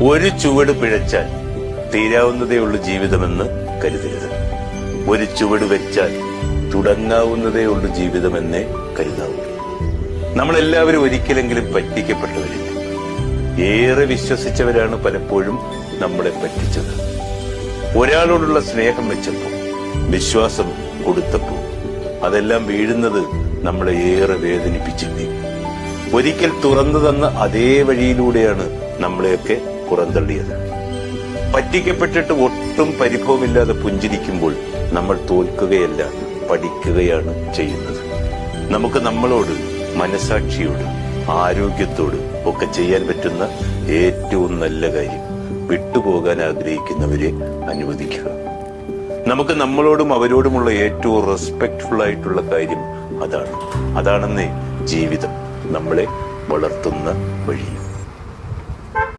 ഒരു ചുവട് പിഴച്ചാൽ തീരാവുന്നതേ ഉള്ളൂ ജീവിതമെന്ന് കരുതരുത്. ഒരു ചുവട് വെച്ചാൽ തുടങ്ങാവുന്നതേ ഉള്ളൂ ജീവിതമെന്നേ കരുതാവൂ. നമ്മളെല്ലാവരും ഒരിക്കലെങ്കിലും പറ്റിക്കപ്പെട്ടവരില്ല. ഏറെ വിശ്വസിച്ചവരാണ് പലപ്പോഴും നമ്മളെ പറ്റിച്ചത്. ഒരാളോടുള്ള സ്നേഹം വെച്ചപ്പോൾ, വിശ്വാസം കൊടുത്തപ്പോൾ അതെല്ലാം വീഴുന്നത് നമ്മളെ ഏറെ വേദനിപ്പിച്ചില്ലേ. ഒരിക്കൽ തുറന്നു തന്ന അതേ വഴിയിലൂടെയാണ് നമ്മളെയൊക്കെ പുറന്തള്ളിയത്. പറ്റിക്കപ്പെട്ടിട്ട് ഒട്ടും പരിഭവമില്ലാതെ പുഞ്ചിരിക്കുമ്പോൾ നമ്മൾ തോൽക്കുകയല്ല, പഠിക്കുകയാണ് ചെയ്യുന്നത്. നമുക്ക് നമ്മളോട്, മനസാക്ഷിയോട്, ആരോഗ്യത്തോട് ഒക്കെ ചെയ്യാൻ പറ്റുന്ന ഏറ്റവും നല്ല കാര്യം വിട്ടുപോകാൻ ആഗ്രഹിക്കുന്നവരെ അനുവദിക്കുക. നമുക്ക് നമ്മളോടും അവരോടുമുള്ള ഏറ്റവും റെസ്പെക്ട്ഫുൾ ആയിട്ടുള്ള കാര്യം അതാണെന്നേ ജീവിതം നമ്മളെ വളർത്തുന്ന വഴി.